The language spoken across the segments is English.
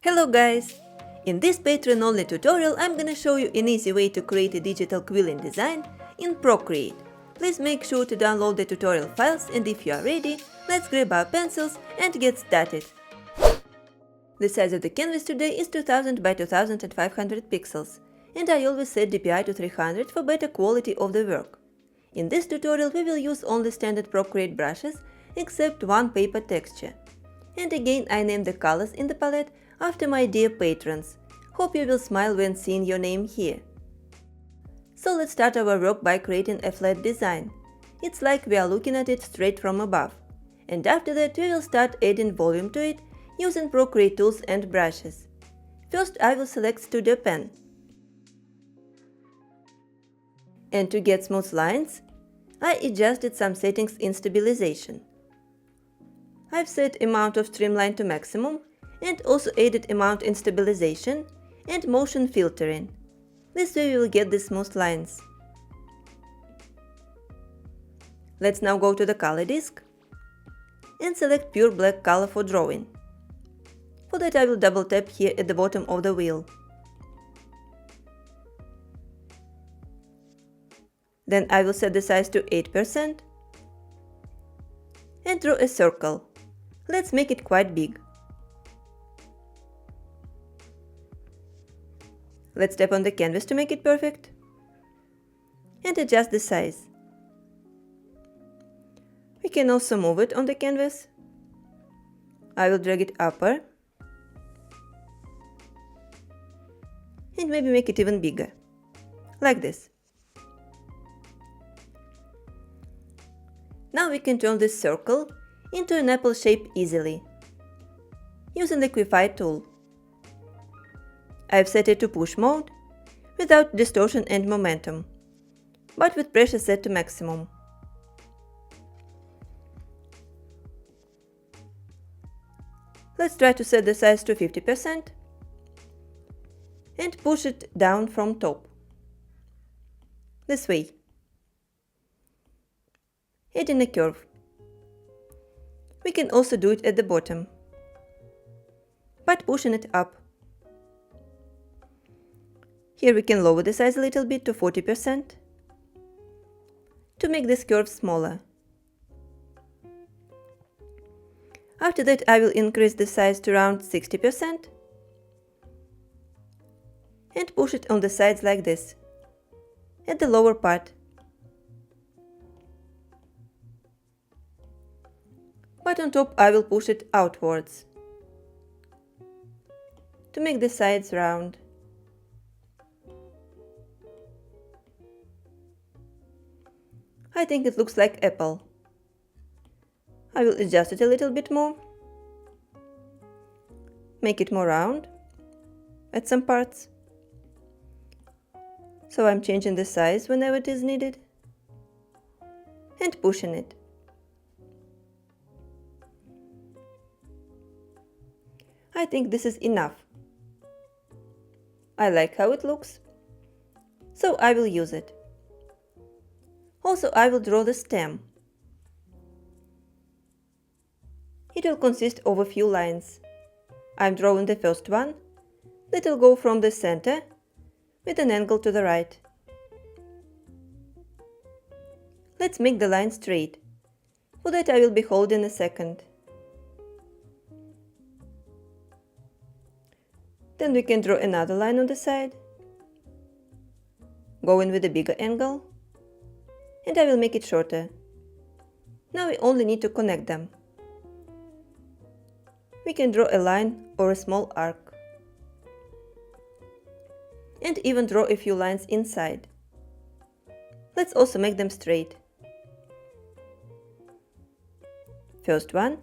Hello guys! In this Patreon-only tutorial I'm gonna show you an easy way to create a digital quilling design in Procreate. Please make sure to download the tutorial files, and if you are ready, let's grab our pencils and get started. The size of the canvas today is 2000 by 2500 pixels, and I always set DPI to 300 for better quality of the work. In this tutorial we will use only standard Procreate brushes except one paper texture. And again I named the colors in the palette after my dear patrons. Hope you will smile when seeing your name here. So let's start our work by creating a flat design. It's like we are looking at it straight from above. And after that we will start adding volume to it using Procreate tools and brushes. First I will select Studio Pen. And to get smooth lines, I adjusted some settings in stabilization. I've set amount of streamline to maximum and also added amount in stabilization and motion filtering. This way we will get the smooth lines. Let's now go to the color disk and select pure black color for drawing. For that I will double tap here at the bottom of the wheel. Then I will set the size to 8% and draw a circle. Let's make it quite big. Let's tap on the canvas to make it perfect and adjust the size. We can also move it on the canvas. I will drag it upper and maybe make it even bigger, like this. Now we can turn this circle into an apple shape easily, using the Quify tool. I've set it to push mode, without distortion and momentum, but with pressure set to maximum. Let's try to set the size to 50% and push it down from top. This way. Adding a curve. We can also do it at the bottom, but pushing it up. Here we can lower the size a little bit to 40% to make this curve smaller. After that I will increase the size to around 60% and push it on the sides like this, at the lower part. But on top I will push it outwards to make the sides round. I think it looks like apple. I will adjust it a little bit more, make it more round at some parts. So I'm changing the size whenever it is needed and pushing it. I think this is enough. I like how it looks, so I will use it. Also, I will draw the stem. It will consist of a few lines. I'm drawing the first one that will go from the center with an angle to the right. Let's make the line straight. For that I will be holding a second. Then we can draw another line on the side, going with a bigger angle, and I will make it shorter. Now we only need to connect them. We can draw a line or a small arc, and even draw a few lines inside. Let's also make them straight. First one,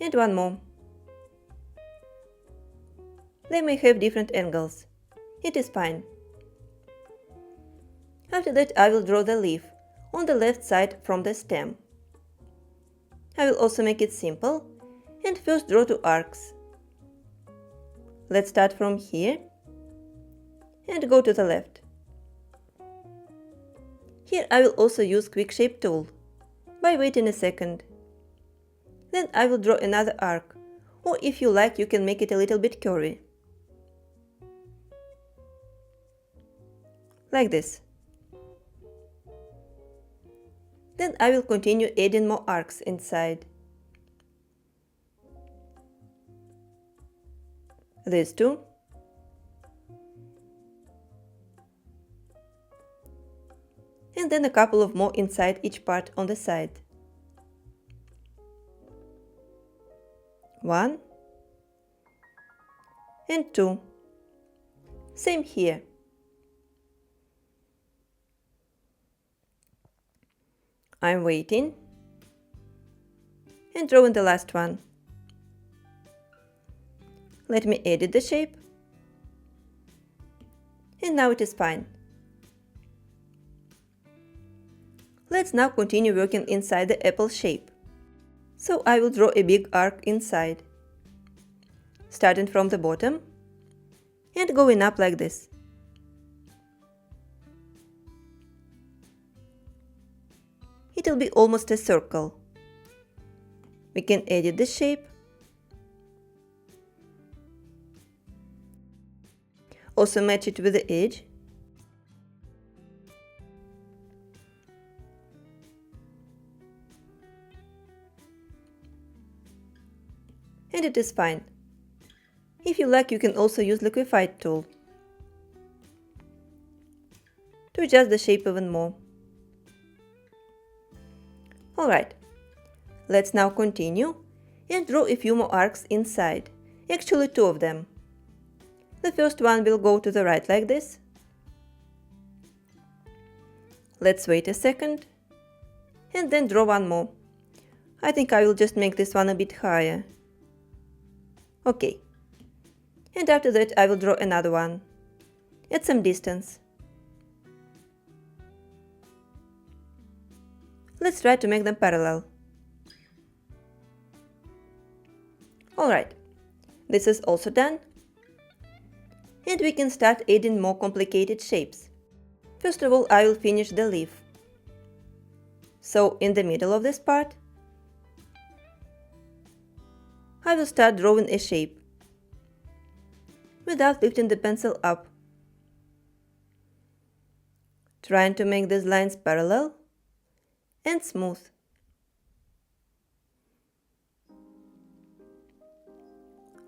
and one more. They may have different angles. It is fine. After that I will draw the leaf on the left side from the stem. I will also make it simple and first draw two arcs. Let's start from here and go to the left. Here I will also use Quick Shape tool by waiting a second. Then I will draw another arc or if you like, you can make it a little bit curvy. Like this. Then I will continue adding more arcs inside. These two. And then a couple of more inside each part on the side. 1 and 2. Same here. I'm waiting and drawing the last one. Let me edit the shape. And now it is fine. Let's now continue working inside the apple shape. So I will draw a big arc inside, starting from the bottom and going up like this. It will be almost a circle. We can edit the shape. Also match it with the edge. And it is fine. If you like, you can also use liquefied tool to adjust the shape even more. Alright, let's now continue and draw a few more arcs inside, actually 2 of them. The first one will go to the right like this. Let's wait a second and then draw one more. I think I will just make this one a bit higher. Okay. And after that I will draw another one at some distance. Let's try to make them parallel. Alright, this is also done. And we can start adding more complicated shapes. First of all, I will finish the leaf. So in the middle of this part, I will start drawing a shape without lifting the pencil up, trying to make these lines parallel and smooth.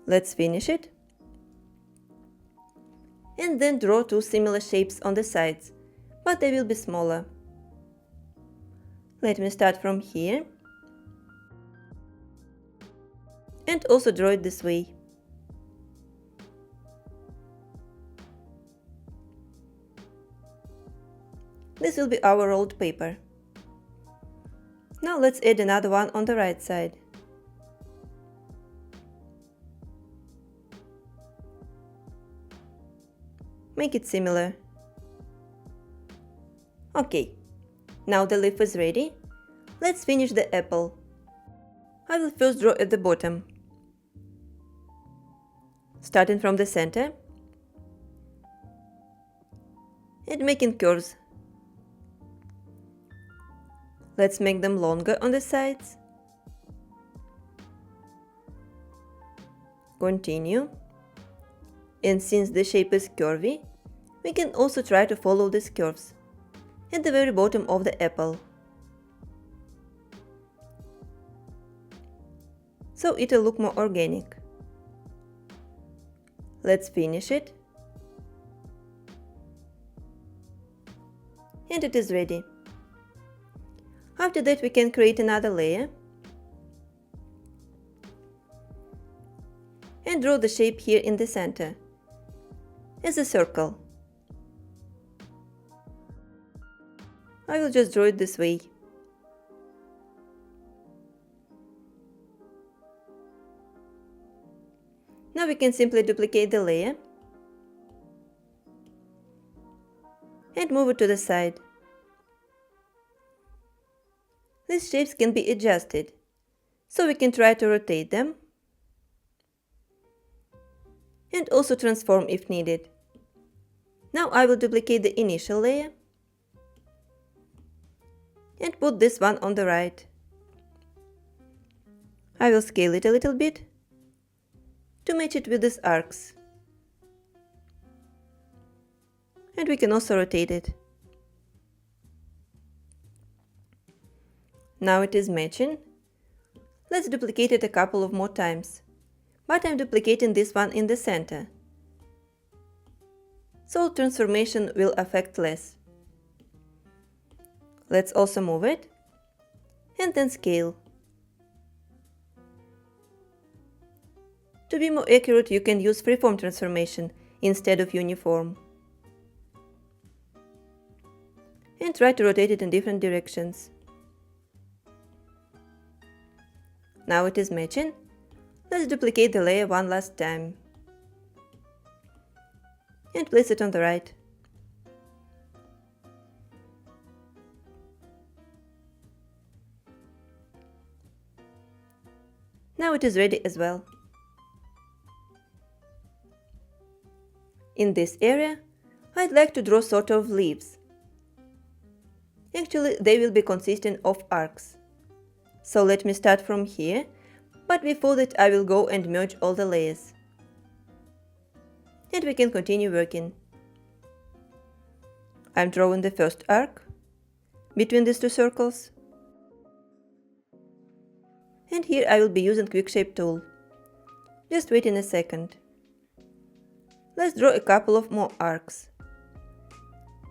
Let's finish it. And then draw 2 similar shapes on the sides, but they will be smaller. Let me start from here. And also draw it this way. This will be our rolled paper. Now let's add another one on the right side. Make it similar. Okay, now the leaf is ready. Let's finish the apple. I will first draw at the bottom, starting from the center and making curves. Let's make them longer on the sides. Continue. And since the shape is curvy, we can also try to follow these curves at the very bottom of the apple. So it will look more organic. Let's finish it. And it is ready. After that we can create another layer and draw the shape here in the center as a circle. I will just draw it this way. Now we can simply duplicate the layer and move it to the side. These shapes can be adjusted, so we can try to rotate them and also transform if needed. Now I will duplicate the initial layer and put this one on the right. I will scale it a little bit to match it with these arcs. And we can also rotate it. Now it is matching. Let's duplicate it a couple of more times, but I'm duplicating this one in the center, so transformation will affect less. Let's also move it, and then scale. To be more accurate, you can use freeform transformation instead of uniform. And try to rotate it in different directions. Now it is matching. Let's duplicate the layer one last time. And place it on the right. Now it is ready as well. In this area, I'd like to draw sort of leaves. Actually, they will be consisting of arcs. So let me start from here, but before that I will go and merge all the layers. And we can continue working. I'm drawing the first arc between these two circles. And here I will be using Quick Shape tool. Just wait in a second. Let's draw a couple of more arcs.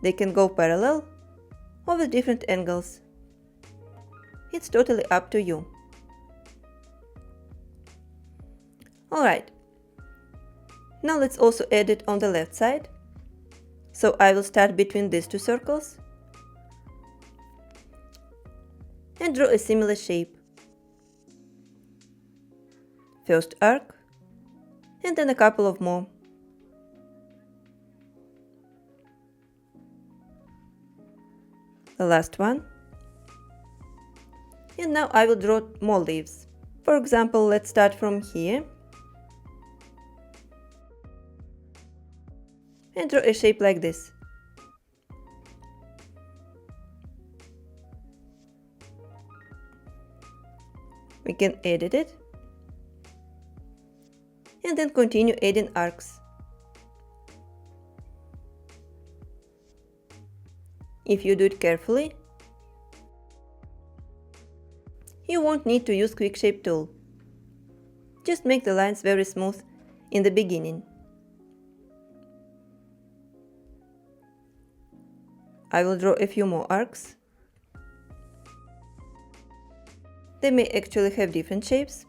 They can go parallel or with different angles. It's totally up to you. Alright. Now let's also add it on the left side. So I will start between these two circles and draw a similar shape. First arc and then a couple of more. The last one. And now I will draw more leaves. For example, let's start from here and draw a shape like this. We can edit it and then continue adding arcs. If you do it carefully, you won't need to use Quick Shape tool. Just make the lines very smooth in the beginning. I will draw a few more arcs. They may actually have different shapes.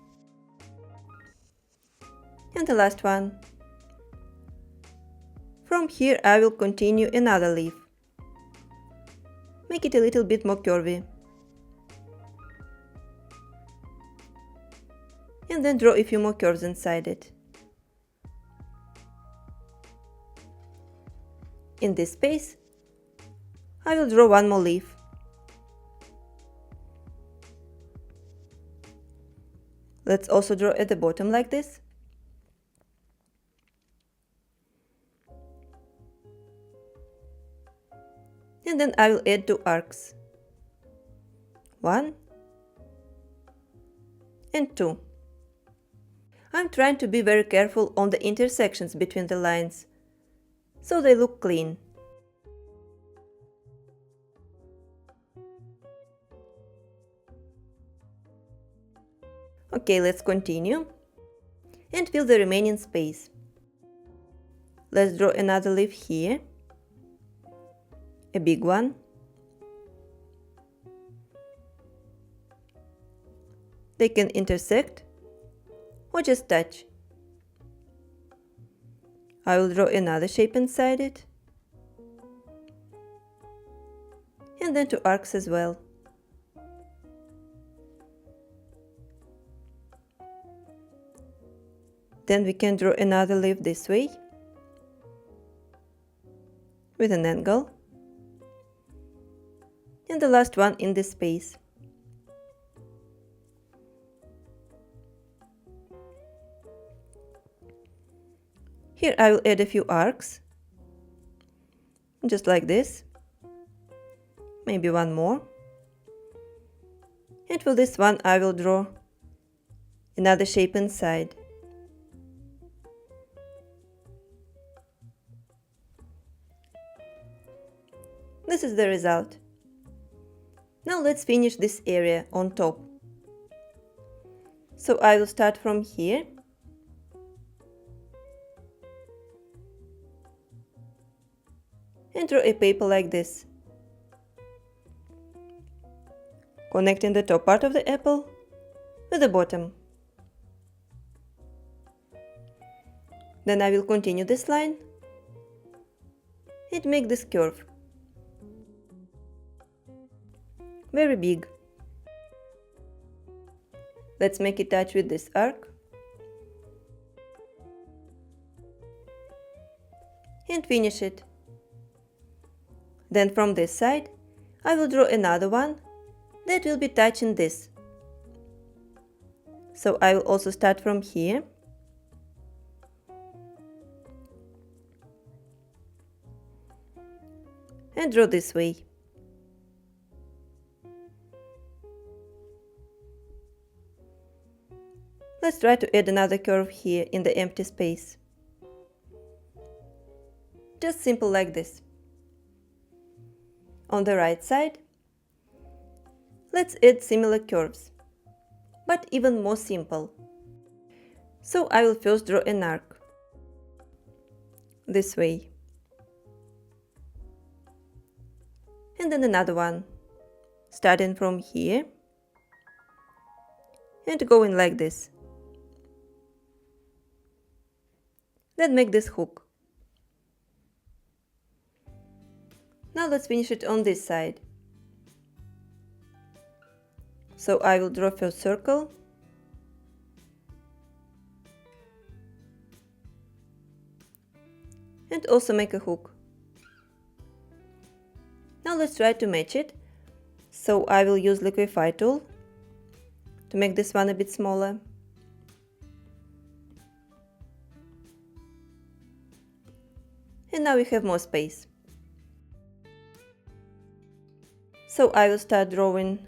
And the last one. From here I will continue another leaf. Make it a little bit more curvy. And then draw a few more curves inside it. In this space, I will draw one more leaf. Let's also draw at the bottom like this. And then I will add two arcs. 1 and 2. I'm trying to be very careful on the intersections between the lines, so they look clean. Okay, let's continue and fill the remaining space. Let's draw another leaf here, a big one. They can intersect or just touch. I will draw another shape inside it and then two arcs as well. Then we can draw another leaf this way with an angle, and the last one in this space. Here I will add a few arcs, just like this, maybe one more, and for this one I will draw another shape inside. This is the result. Now let's finish this area on top. So I will start from here and draw a paper like this, connecting the top part of the apple with the bottom. Then I will continue this line and make this curve very big. Let's make it touch with this arc and finish it. Then from this side I will draw another one that will be touching this. So I will also start from here and draw this way. Let's try to add another curve here in the empty space. Just simple like this. On the right side, let's add similar curves, but even more simple. So I will first draw an arc this way, and then another one, starting from here and going like this. Then make this hook. Now let's finish it on this side. So I will draw first circle and also make a hook. Now let's try to match it. So I will use liquify tool to make this one a bit smaller. And now we have more space. So I will start drawing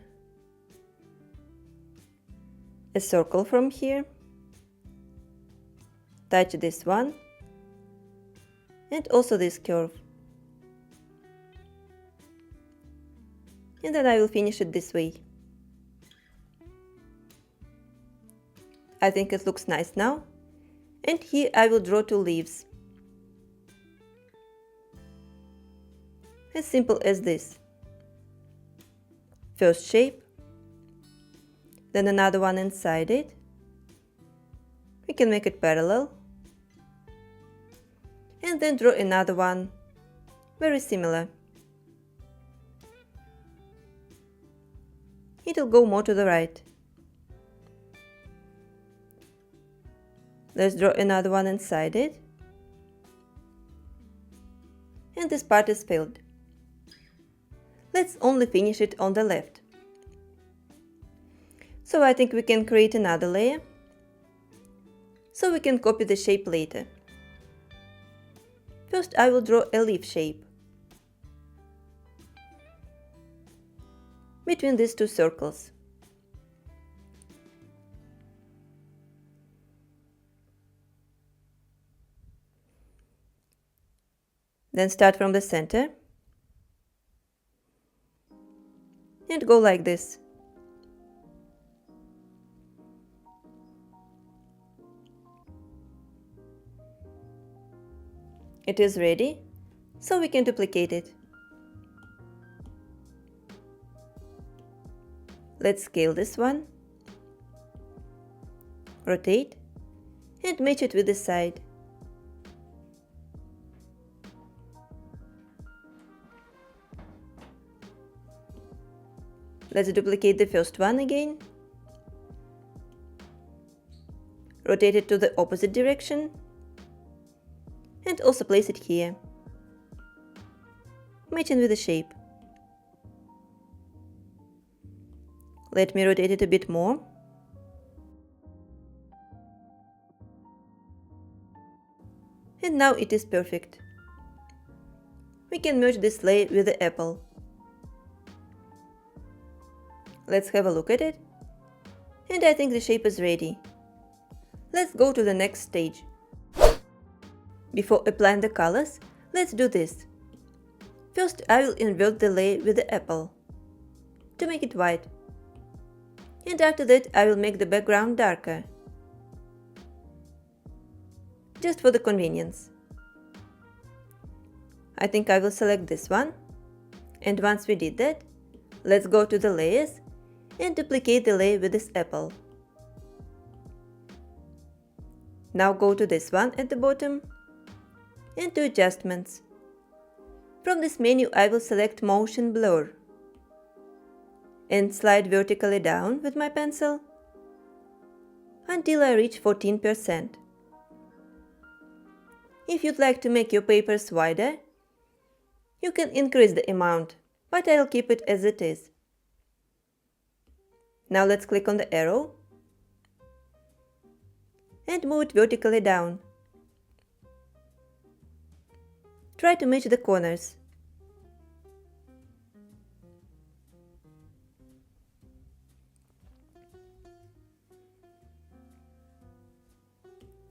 a circle from here, touch this one, and also this curve. And then I will finish it this way. I think it looks nice now. And here I will draw two leaves. As simple as this. First shape, then another one inside it. We can make it parallel. And then draw another one, very similar. It'll go more to the right. Let's draw another one inside it. And this part is filled. Let's only finish it on the left. So I think we can create another layer, so we can copy the shape later. First I will draw a leaf shape between these two circles. Then start from the center and go like this. It is ready, so we can duplicate it. Let's scale this one, rotate, and match it with the side. Let's duplicate the first one again, rotate it to the opposite direction, and also place it here, matching with the shape. Let me rotate it a bit more. And now it is perfect. We can merge this layer with the apple. Let's have a look at it. And I think the shape is ready. Let's go to the next stage. Before applying the colors, let's do this. First, I will invert the layer with the apple to make it white. And after that, I will make the background darker, just for the convenience. I think I will select this one. And once we did that, let's go to the layers and duplicate the layer with this apple. Now go to this one at the bottom and to adjustments. From this menu I will select motion blur and slide vertically down with my pencil until I reach 14%. If you'd like to make your papers wider, you can increase the amount, but I'll keep it as it is. Now let's click on the arrow and move it vertically down. Try to match the corners.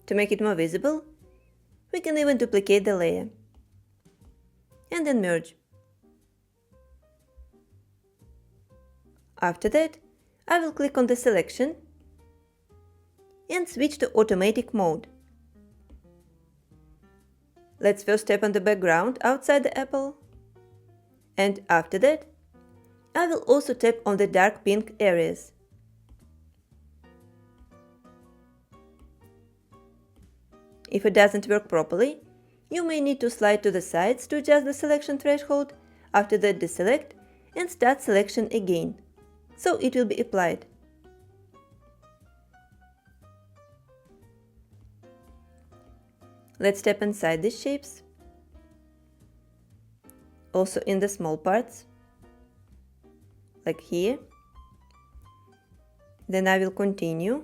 To make it more visible, we can even duplicate the layer and then merge. After that, I will click on the selection and switch to automatic mode. Let's first tap on the background outside the apple, and after that, I will also tap on the dark pink areas. If it doesn't work properly, you may need to slide to the sides to adjust the selection threshold, after that deselect and start selection again, so it will be applied. Let's tap inside these shapes, also in the small parts, like here. Then I will continue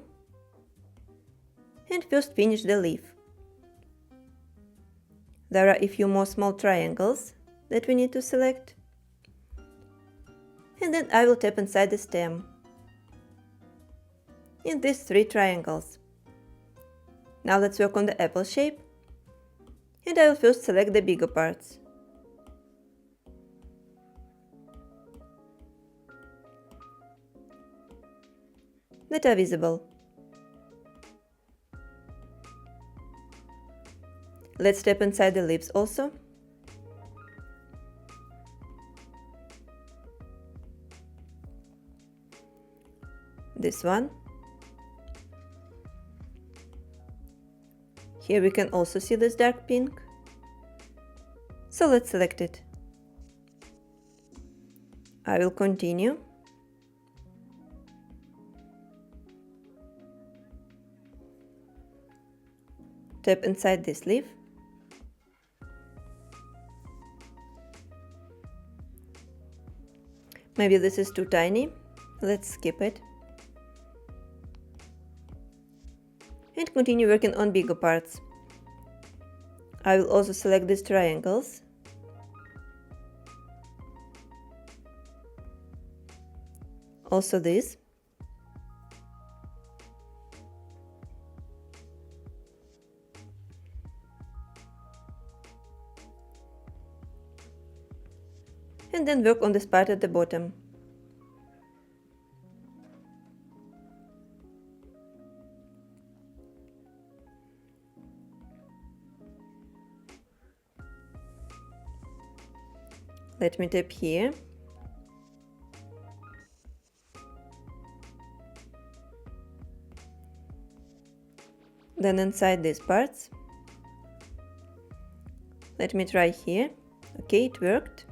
and first finish the leaf. There are a few more small triangles that we need to select. And then I will tap inside the stem in these 3 triangles. Now let's work on the apple shape. And I will first select the bigger parts. That are visible. Let's tap inside the leaves also. This one. Here we can also see this dark pink. So let's select it. I will continue. Tap inside this leaf. Maybe this is too tiny. Let's skip it. And continue working on bigger parts. I will also select these triangles. Also this. And then work on this part at the bottom. Let me tap here. Then inside these parts. Let me try here. Okay, it worked.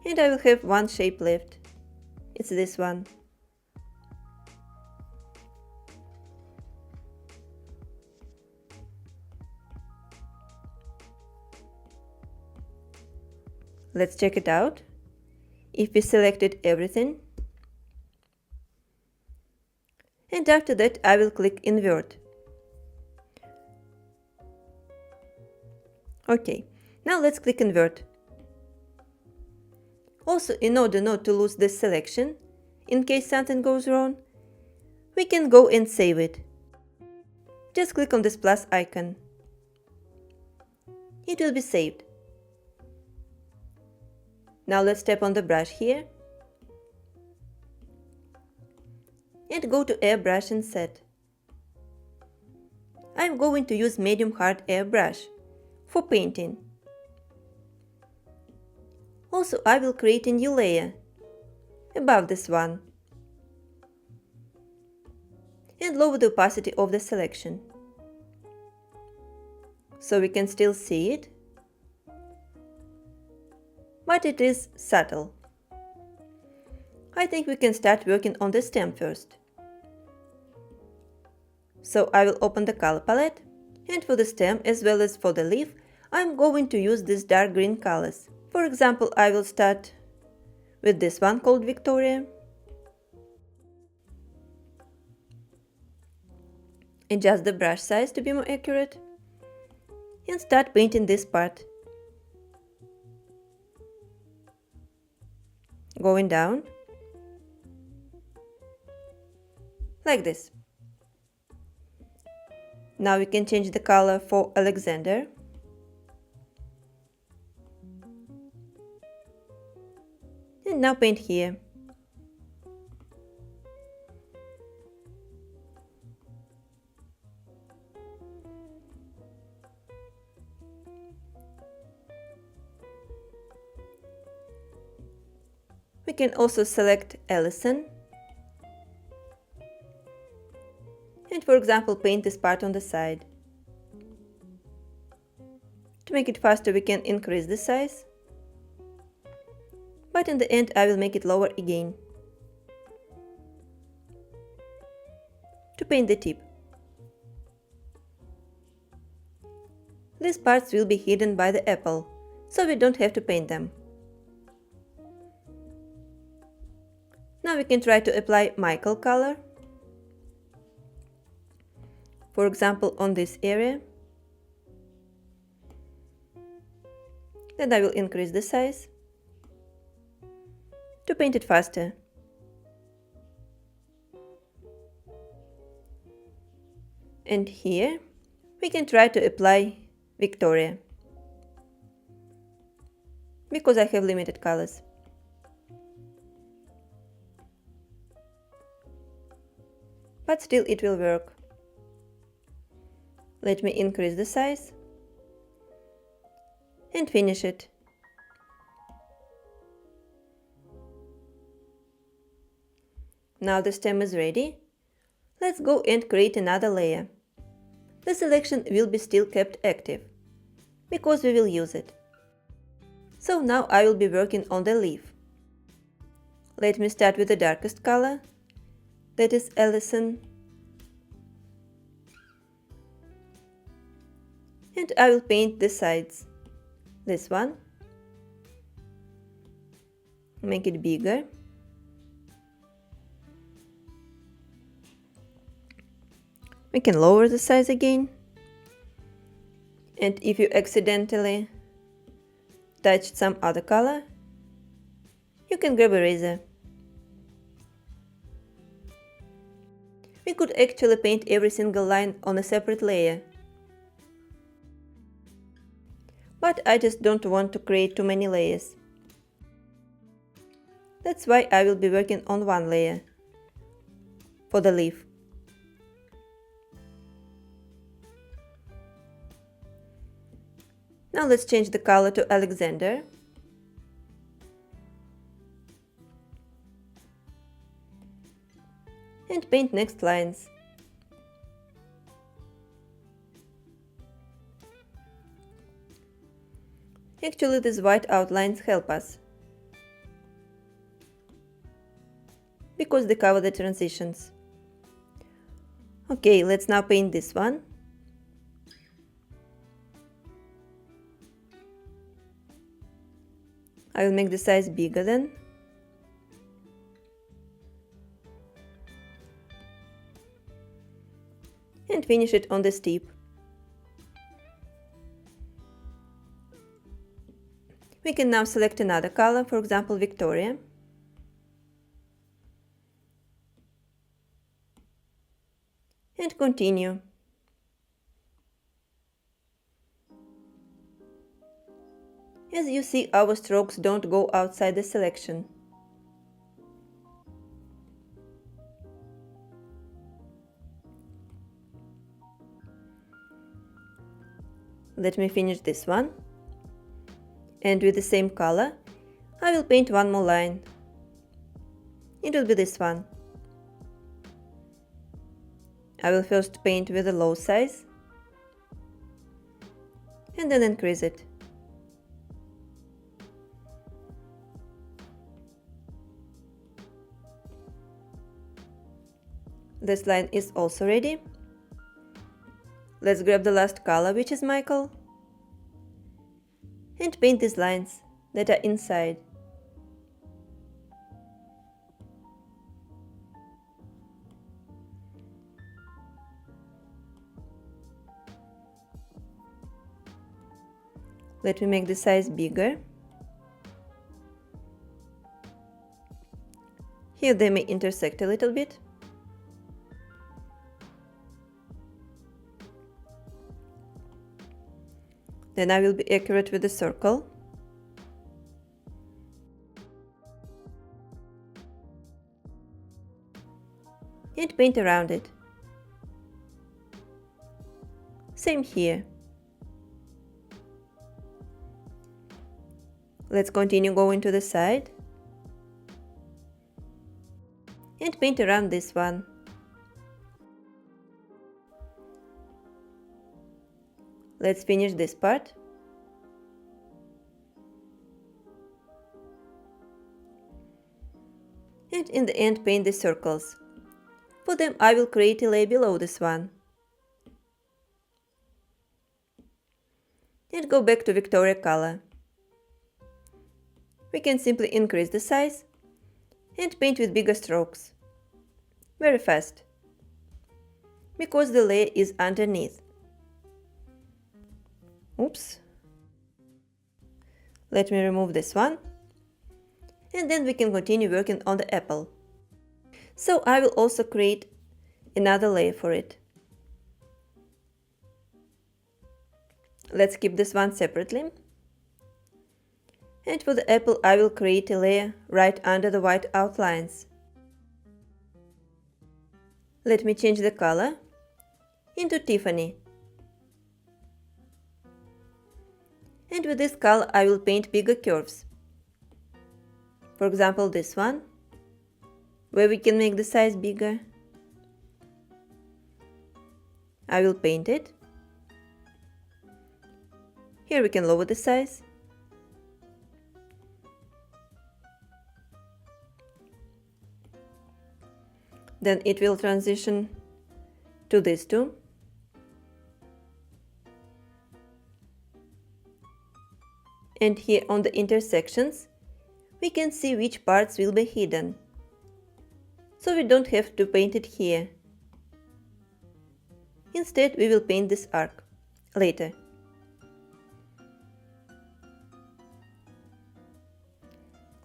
And I will have one shape left. It's this one. Let's check it out. If we selected everything. And after that I will click invert. Okay, now let's click invert. Also, in order not to lose this selection, in case something goes wrong, we can go and save it. Just click on this plus icon. It will be saved. Now let's tap on the brush here and go to airbrush and set. I'm going to use medium hard airbrush for painting. Also, I will create a new layer above this one and lower the opacity of the selection so we can still see it, but it is subtle. I think we can start working on the stem first. So I will open the color palette, and for the stem as well as for the leaf, I'm going to use these dark green colors. For example, I will start with this one called Victoria. Adjust the brush size to be more accurate and start painting this part. Going down like this. Now we can change the color for Alexander. And now paint here. We can also select Allison and, for example, paint this part on the side. To make it faster, we can increase the size, but in the end I will make it lower again. To paint the tip. These parts will be hidden by the apple, so we don't have to paint them. Now we can try to apply Michael color. For example, on this area. Then I will increase the size to paint it faster. And here we can try to apply Victoria, because I have limited colors. But still it will work. Let me increase the size and finish it. Now the stem is ready. Let's go and create another layer. The selection will be still kept active, because we will use it. So now I will be working on the leaf. Let me start with the darkest color, that is Allison. And I will paint the sides. This one. Make it bigger. We can lower the size again. And if you accidentally touched some other color, you can grab a razor. We could actually paint every single line on a separate layer. But I just don't want to create too many layers. That's why I will be working on one layer for the leaf. Now let's change the color to Alexander. And paint next lines. Actually, these white outlines help us, because they cover the transitions. Okay, let's now paint this one. I will make the size bigger then. And finish it on this tip. We can now select another color, for example, Victoria. And continue. As you see, our strokes don't go outside the selection. Let me finish this one. And with the same color, I will paint one more line. It will be this one. I will first paint with a low size and then increase it. This line is also ready. Let's grab the last color, which is Michael, and paint these lines that are inside. Let me make the size bigger. Here they may intersect a little bit. Then I will be accurate with the circle. And paint around it. Same here. Let's continue going to the side and paint around this one. Let's finish this part. And in the end, paint the circles. For them, I will create a layer below this one. And go back to Victoria color. We can simply increase the size and paint with bigger strokes. Very fast. Because the layer is underneath. Oops. Let me remove this one. And then we can continue working on the apple. So I will also create another layer for it. Let's keep this one separately. And for the apple, I will create a layer right under the white outlines. Let me change the color into Tiffany. And with this color, I will paint bigger curves. For example, this one, where we can make the size bigger. I will paint it. Here we can lower the size. Then it will transition to these two. And here on the intersections, we can see which parts will be hidden. So we don't have to paint it here. Instead, we will paint this arc later.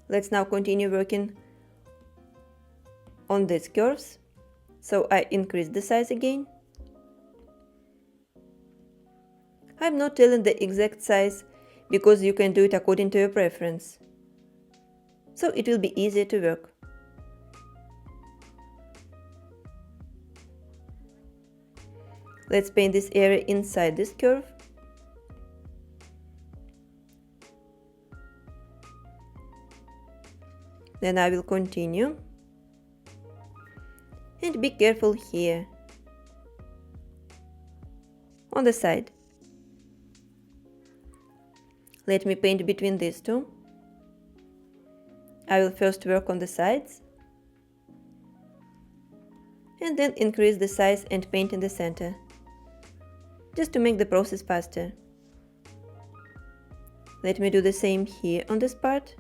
Let's now continue working on these curves. So I increase the size again. I'm not telling the exact size because you can do it according to your preference. So it will be easier to work. Let's paint this area inside this curve. Then I will continue. And be careful here, on the side. Let me paint between these two. I will first work on the sides, and then increase the size and paint in the center, just to make the process faster. Let me do the same here on this part.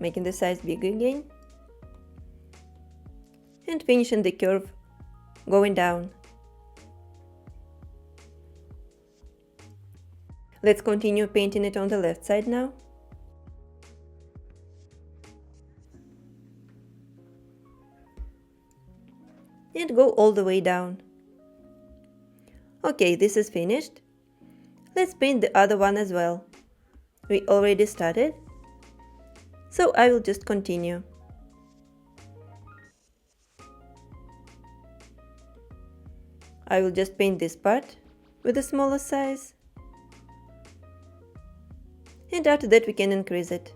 Making the size bigger again. And finishing the curve going down. Let's continue painting it on the left side now. and go all the way down. Okay, this is finished. Let's paint the other one as well. We already started, so I will just continue. I will just paint this part with a smaller size, and after that we can increase it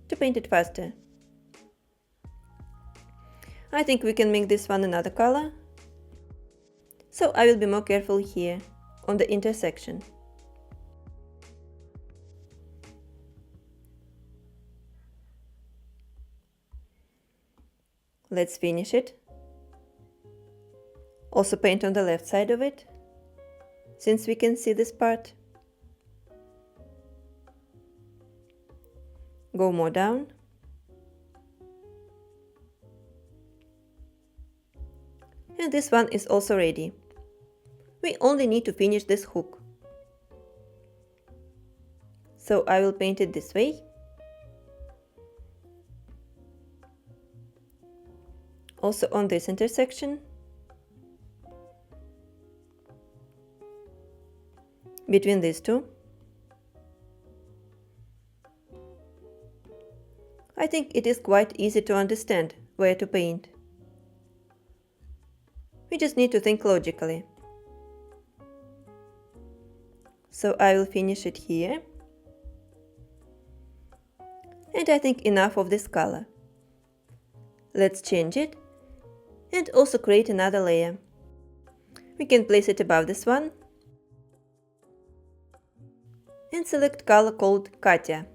to paint it faster. I think we can make this one another color, so I will be more careful here on the intersection. Let's finish it. Also paint on the left side of it, since we can see this part. Go more down. And this one is also ready. We only need to finish this hook. So I will paint it this way. Also on this intersection. Between these two. I think it is quite easy to understand where to paint. We just need to think logically. So I will finish it here. And I think enough of this color. Let's change it and also create another layer. We can place it above this one and select color called Katya.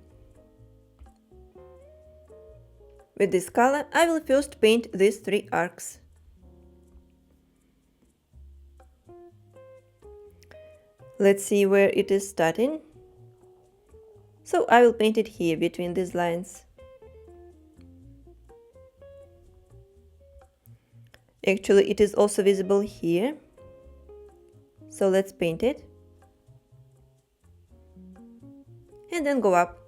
With this color I will first paint these three arcs. Let's see where it is starting. So I will paint it here between these lines. Actually, it is also visible here. So let's paint it. And then go up.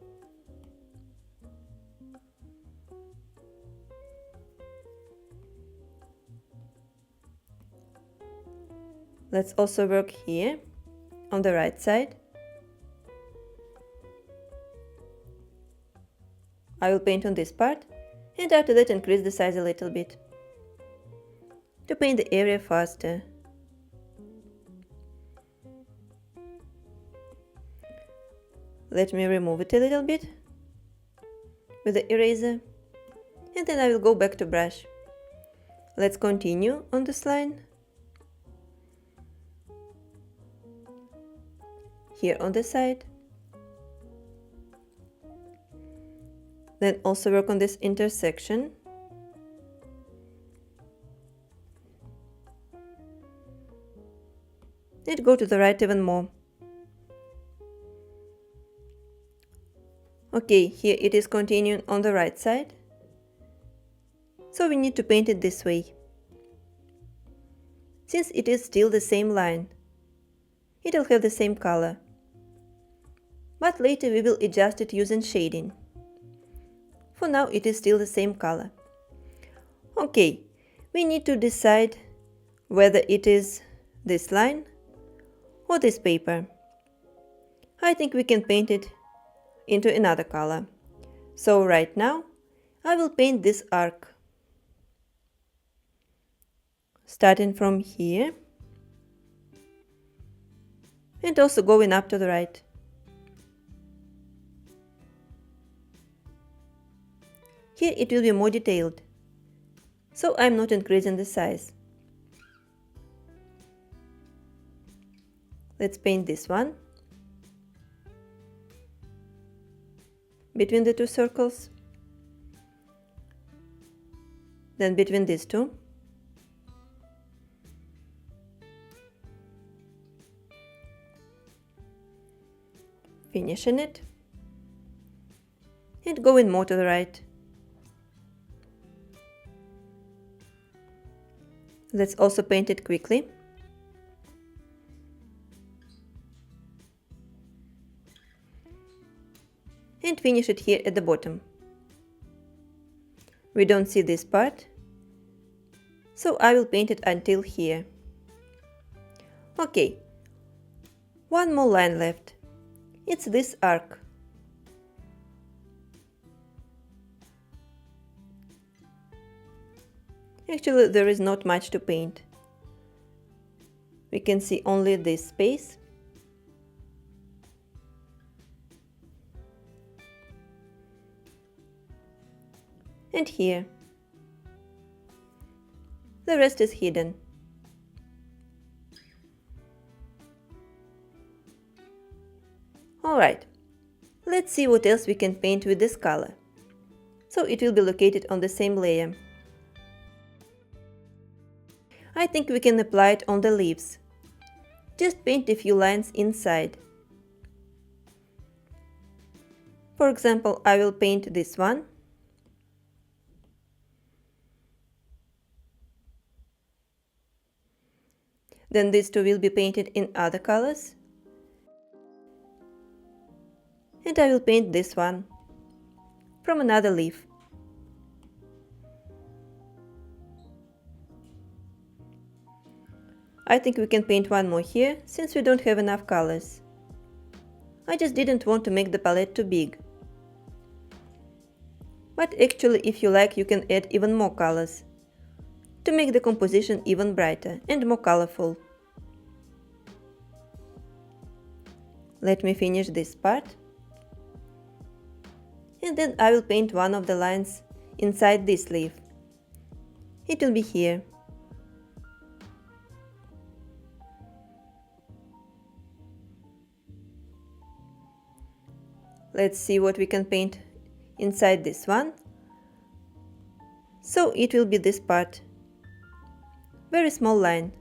Let's also work here on the right side. I will paint on this part and after that increase the size a little bit to paint the area faster. Let me remove it a little bit with the eraser and then I will go back to brush. Let's continue on this line. Here on the side. Then also work on this intersection. And go to the right even more. Okay, here it is continuing on the right side. So we need to paint it this way. Since it is still the same line, it will have the same color. But later we will adjust it using shading. For now it is still the same color. Okay, we need to decide whether it is this line or this paper. I think we can paint it into another color. So right now I will paint this arc. Starting from here and also going up to the right. Here it will be more detailed, so I'm not increasing the size. Let's paint this one between the two circles, then between these two, finishing it, and going more to the right. Let's also paint it quickly. And finish it here at the bottom. We don't see this part, so I will paint it until here. Okay, one more line left. It's this arc. Actually, there is not much to paint. We can see only this space. And here. The rest is hidden. Alright, let's see what else we can paint with this color. So it will be located on the same layer. I think we can apply it on the leaves. Just paint a few lines inside. For example, I will paint this one. Then these two will be painted in other colors. And I will paint this one from another leaf. I think we can paint one more here, since we don't have enough colors. I just didn't want to make the palette too big. But actually, if you like, you can add even more colors to make the composition even brighter and more colorful. Let me finish this part. And then I will paint one of the lines inside this leaf. It will be here. Let's see what we can paint inside this one. So it will be this part. Very small line.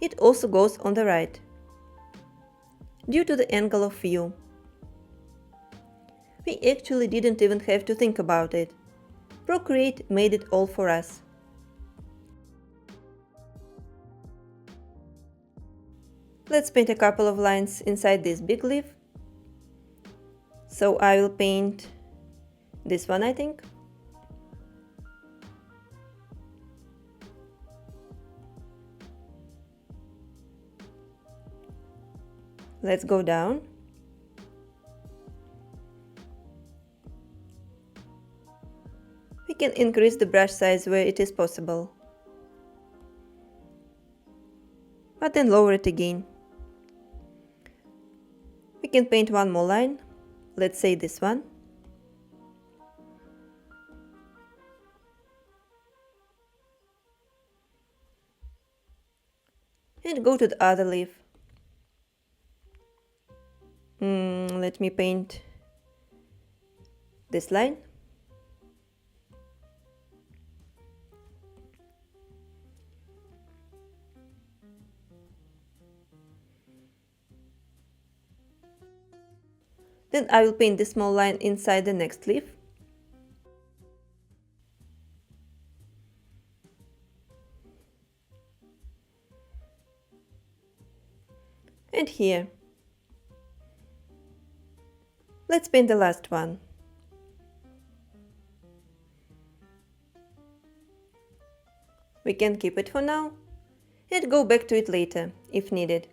It also goes on the right, due to the angle of view. We actually didn't even have to think about it. Procreate made it all for us. Let's paint a couple of lines inside this big leaf. So I will paint this one, I think. Let's go down. We can increase the brush size where it is possible, but then lower it again. We can paint one more line. Let's say this one. And go to the other leaf. Let me paint this line. Then I will paint this small line inside the next leaf. And here. Let's paint the last one. We can keep it for now and go back to it later, if needed.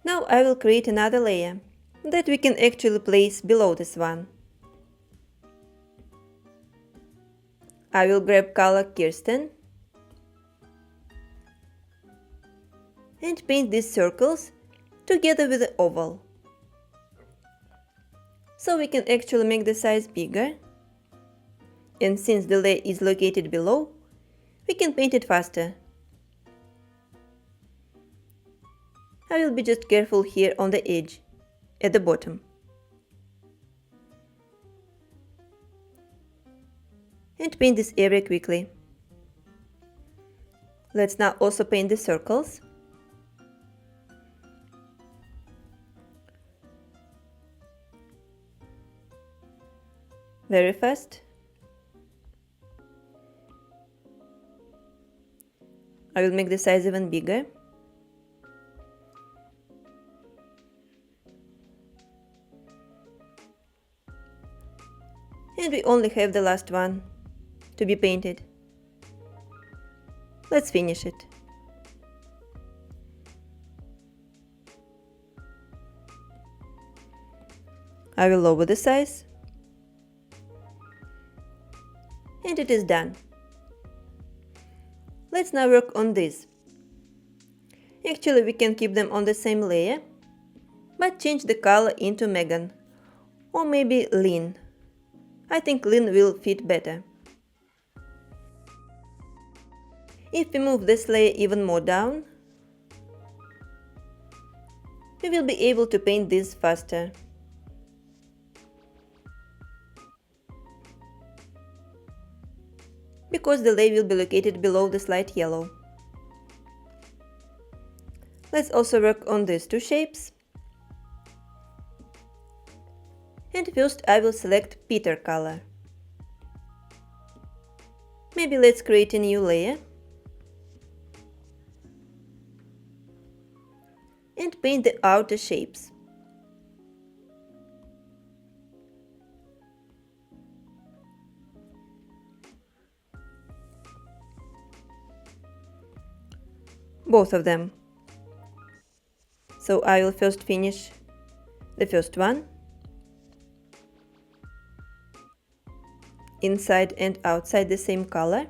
Now I will create another layer that we can actually place below this one. I will grab color Kirsten and paint these circles together with the oval. So we can actually make the size bigger, and since the layer is located below, we can paint it faster. I will be just careful here on the edge, at the bottom. And paint this area quickly. Let's now also paint the circles. Very fast. I will make the size even bigger. And we only have the last one to be painted. Let's finish it. I will lower the size. And it is done. Let's now work on this. Actually, we can keep them on the same layer, but change the color into Megan, or maybe Lynn. I think Lynn will fit better. If we move this layer even more down, we will be able to paint this faster. Because the layer will be located below the slight yellow. Let's also work on these two shapes. And first I will select Peter color. Maybe let's create a new layer. And paint the outer shapes. Both of them. So I will first finish the first one, inside and outside the same color,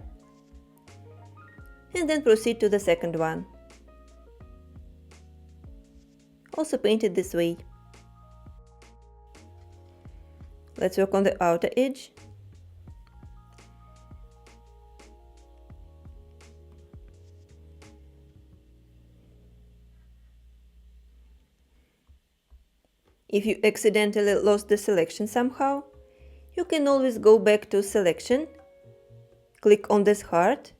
and then proceed to the second one. Also paint it this way. Let's work on the outer edge. If you accidentally lost the selection somehow, you can always go back to selection, click on this heart,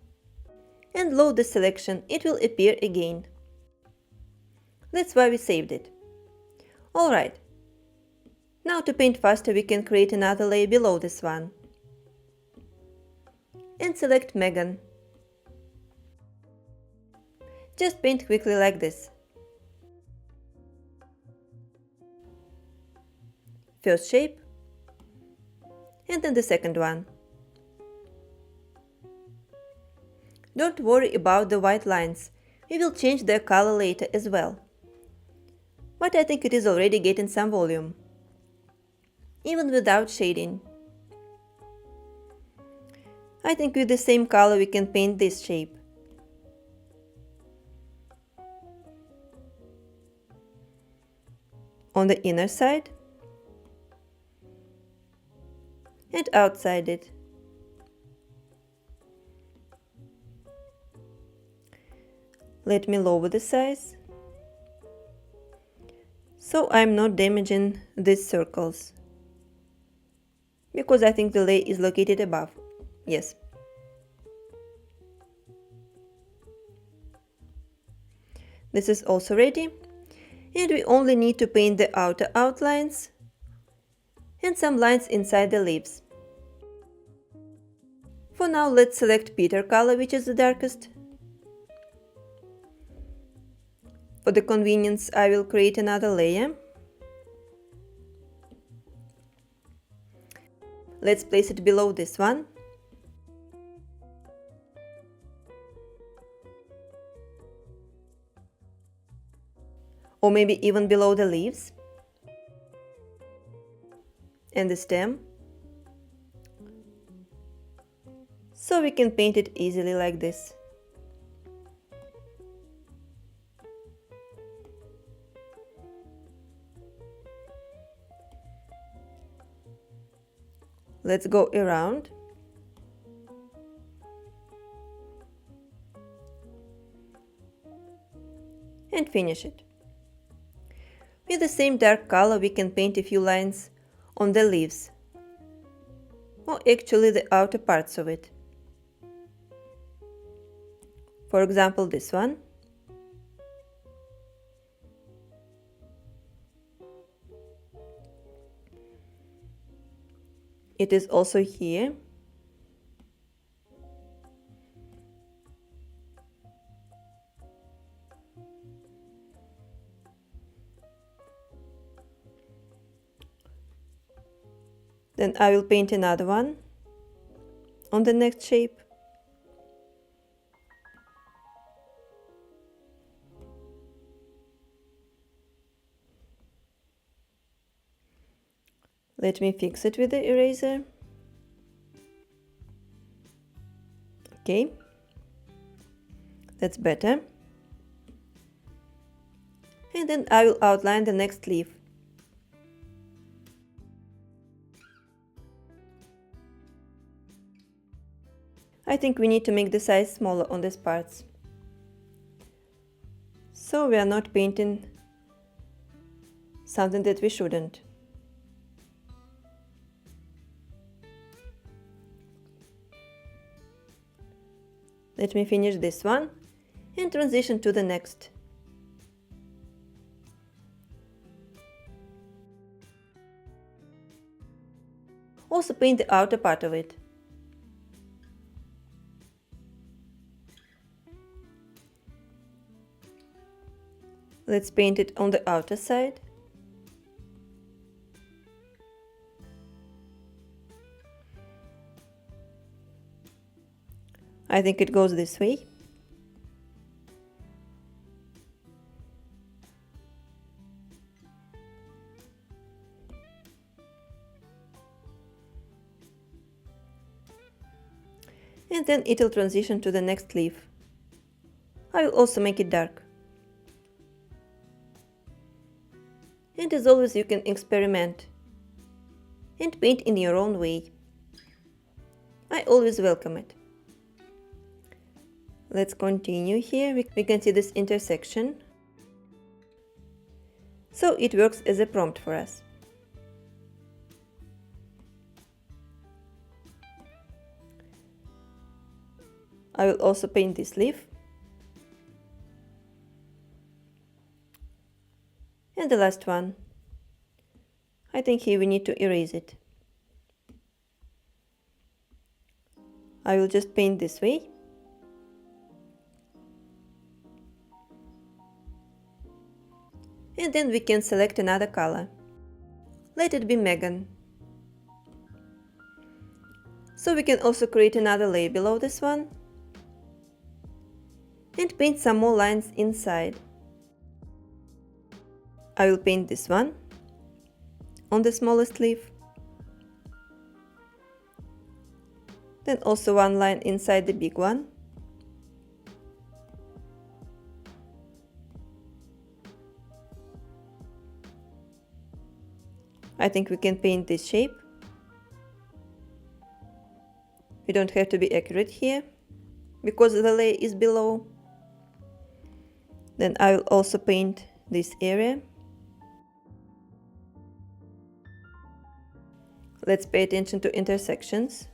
and load the selection. It will appear again. That's why we saved it. Alright. Now to paint faster, we can create another layer below this one. And select Megan. Just paint quickly like this. First shape, and then the second one. Don't worry about the white lines, we will change their color later as well. But I think it is already getting some volume, even without shading. I think with the same color we can paint this shape. On the inner side, and outside it. Let me lower the size, so I'm not damaging these circles, because I think the layer is located above. Yes. This is also ready, and we only need to paint the outer outlines and some lines inside the leaves. For now, let's select Peter color, which is the darkest. For the convenience, I will create another layer. Let's place it below this one. Or maybe even below the leaves and the stem. So we can paint it easily like this. Let's go around. And finish it. With the same dark color we can paint a few lines on the leaves, or actually the outer parts of it. For example, this one. It is also here. Then I will paint another one on the next shape. Let me fix it with the eraser. Okay, that's better. And then I will outline the next leaf. I think we need to make the size smaller on these parts, so we are not painting something that we shouldn't. Let me finish this one and transition to the next. Also paint the outer part of it. Let's paint it on the outer side. I think it goes this way. And then it will transition to the next leaf. I will also make it dark. And as always, you can experiment and paint in your own way. I always welcome it. Let's continue here. We can see this intersection. So it works as a prompt for us. I will also paint this leaf. And the last one. I think here we need to erase it. I will just paint this way. And then we can select another color. Let it be Megan. So we can also create another layer below this one. And paint some more lines inside. I will paint this one on the smallest leaf. Then also one line inside the big one. I think we can paint this shape. We don't have to be accurate here, because the layer is below. Then I will also paint this area. Let's pay attention to intersections.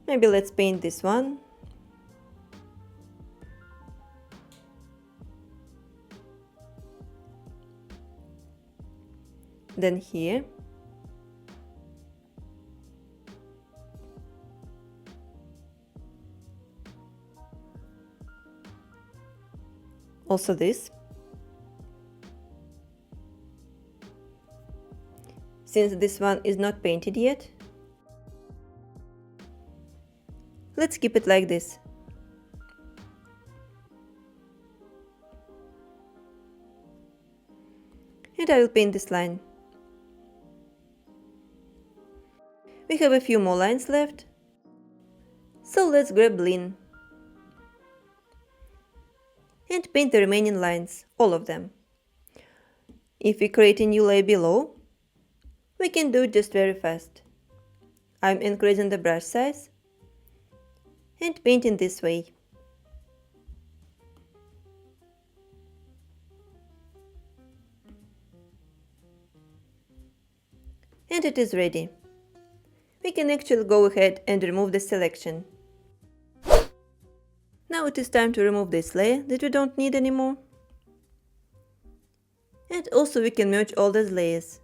Maybe let's paint this one. Then here. Also this. Since this one is not painted yet, let's keep it like this. And I will paint this line. We have a few more lines left, so let's grab Lean and paint the remaining lines, all of them. If we create a new layer below, we can do it just very fast. I'm increasing the brush size and painting this way. And it is ready. We can actually go ahead and remove the selection. Now it is time to remove this layer that we don't need anymore. And also we can merge all these layers,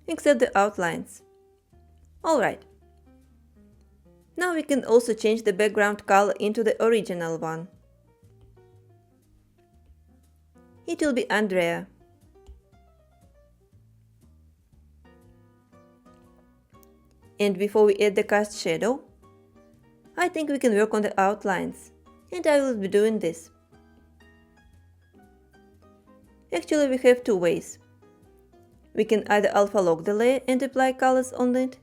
except the outlines. Alright. Now we can also change the background color into the original one. It will be Andrea. And before we add the cast shadow, I think we can work on the outlines, and I will be doing this. Actually, we have two ways. We can either alpha lock the layer and apply colors on it,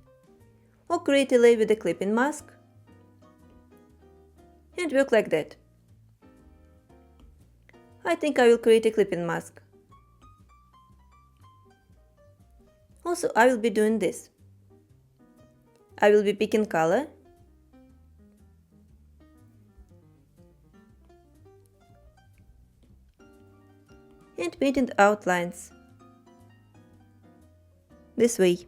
or create a layer with a clipping mask and work like that. I think I will create a clipping mask. Also, I will be doing this. I will be picking color and painting the outlines this way.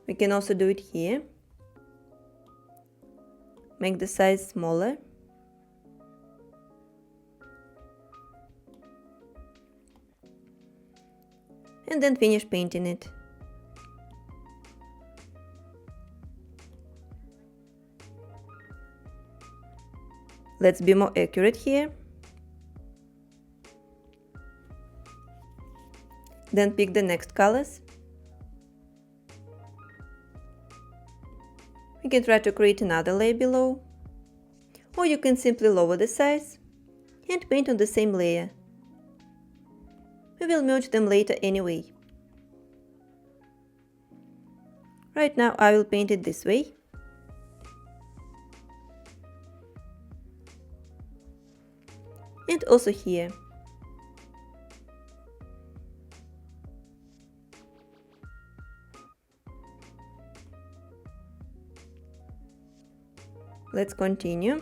We can also do it here. Make the size smaller. And then finish painting it. Let's be more accurate here. Then pick the next colors. We can try to create another layer below, or you can simply lower the size and paint on the same layer. We will merge them later anyway. Right now I will paint it this way. And also here. Let's continue.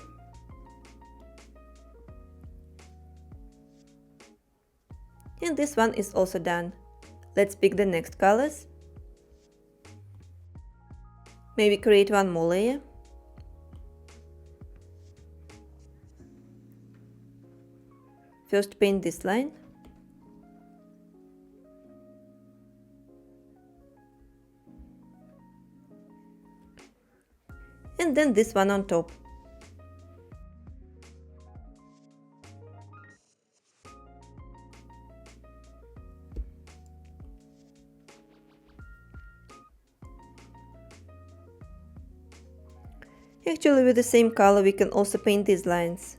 And this one is also done. Let's pick the next colors. Maybe create one more layer. First paint this line. And then this one on top. Actually, with the same color we can also paint these lines.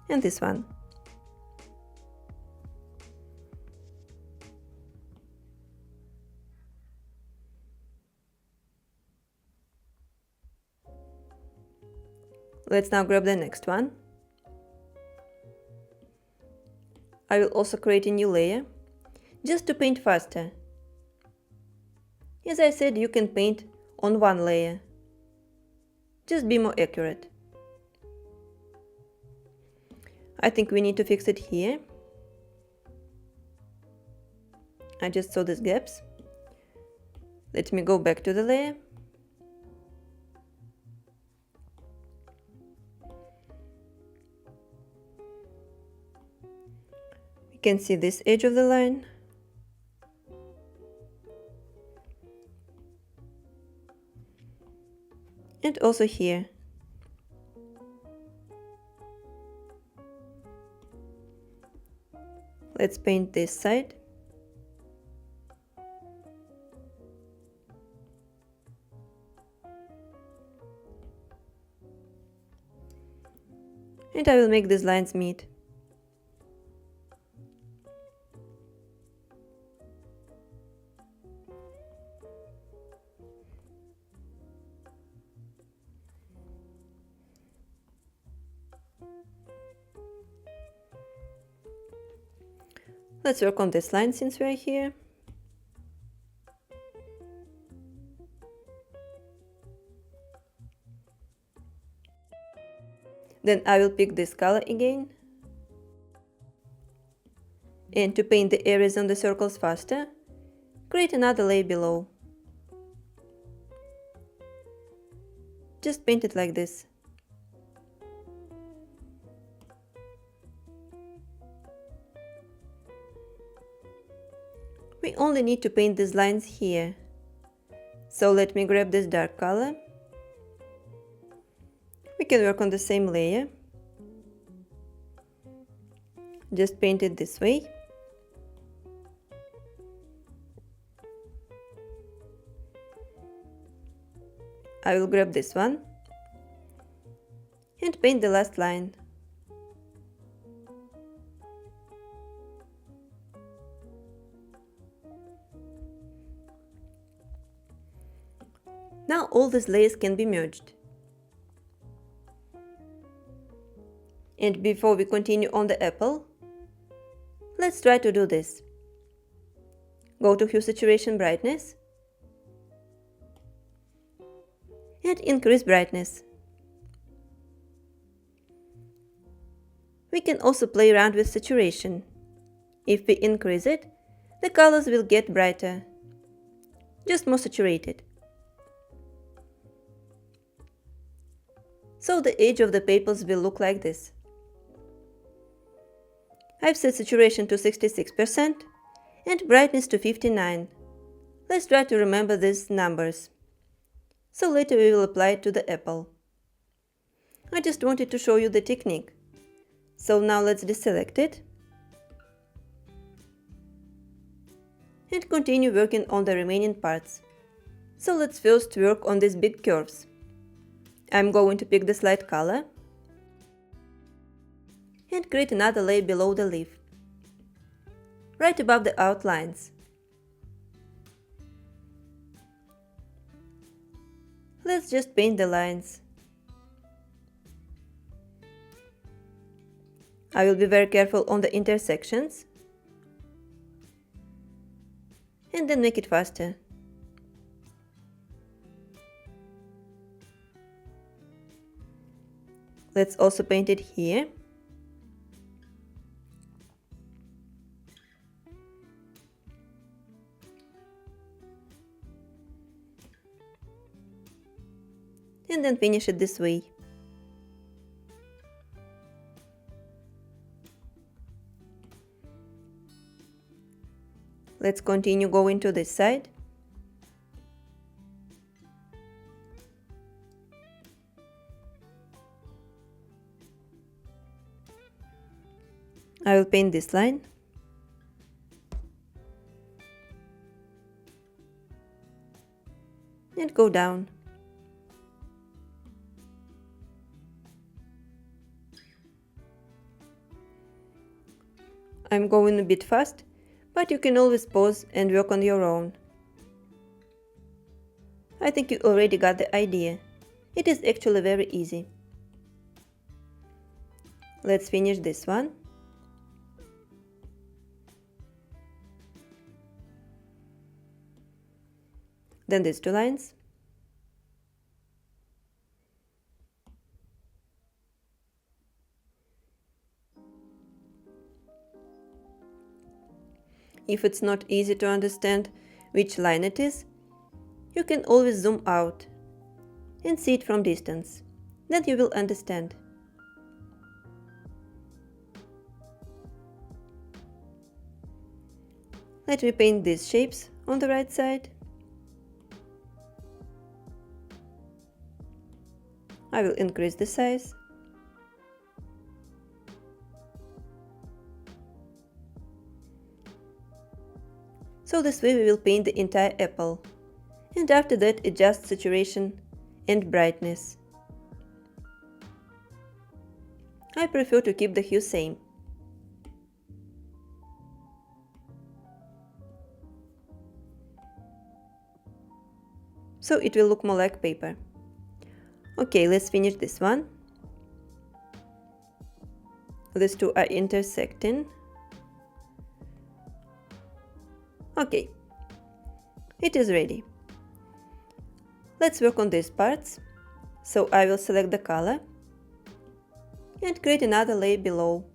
And this one. Let's now grab the next one. I will also create a new layer, just to paint faster. As I said, you can paint on one layer. Just be more accurate. I think we need to fix it here. I just saw these gaps. Let me go back to the layer. We can see this edge of the line. And also here. Let's paint this side. And I will make these lines meet. Let's work on this line since we are here. Then I will pick this color again. And to paint the areas on the circles faster, create another layer below. Just paint it like this. We only need to paint these lines here. So let me grab this dark color. We can work on the same layer. Just paint it this way. I will grab this one and paint the last line. Now all these layers can be merged. And before we continue on the apple, let's try to do this. Go to Hue Saturation Brightness and increase brightness. We can also play around with saturation. If we increase it, the colors will get brighter, just more saturated. So the edge of the papers will look like this. I've set saturation to 66% and brightness to 59. Let's try to remember these numbers. So later we will apply it to the apple. I just wanted to show you the technique. So now let's deselect it and continue working on the remaining parts. So let's first work on these big curves. I'm going to pick this light color and create another layer below the leaf, right above the outlines. Let's just paint the lines. I will be very careful on the intersections and then make it faster. Let's also paint it here. And then finish it this way. Let's continue going to this side. I will paint this line. And go down. I'm going a bit fast, but you can always pause and work on your own. I think you already got the idea. It is actually very easy. Let's finish this one. Then these two lines. If it's not easy to understand which line it is, you can always zoom out and see it from distance. Then you will understand. Let me paint these shapes on the right side. I will increase the size. So this way we will paint the entire apple, and after that adjust saturation and brightness. I prefer to keep the hue same. So it will look more like paper. Okay, let's finish this one. These two are intersecting. Okay, it is ready. Let's work on these parts. So I will select the color and create another layer below.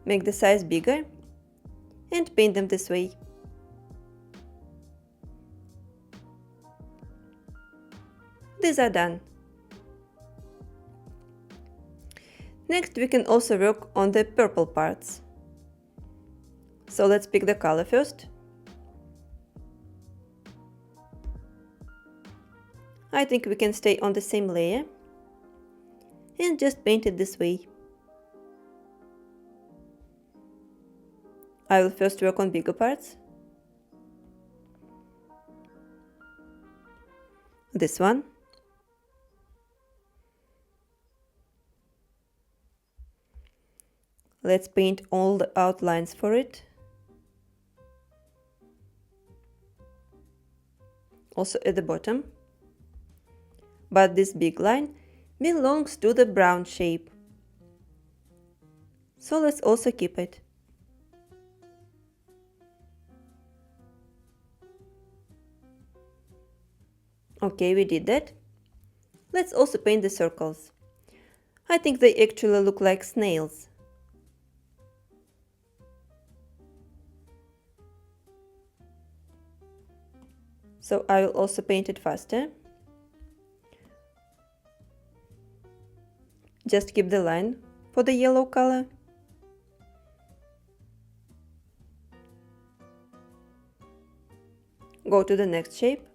Make the size bigger and paint them this way. These are done. Next we can also work on the purple parts. So let's pick the color first. I think we can stay on the same layer and just paint it this way. I will first work on bigger parts. This one. Let's paint all the outlines for it. Also at the bottom. But this big line belongs to the brown shape. So let's also keep it. Okay, we did that. Let's also paint the circles. I think they actually look like snails. So I will also paint it faster. Just keep the line for the yellow color. Go to the next shape.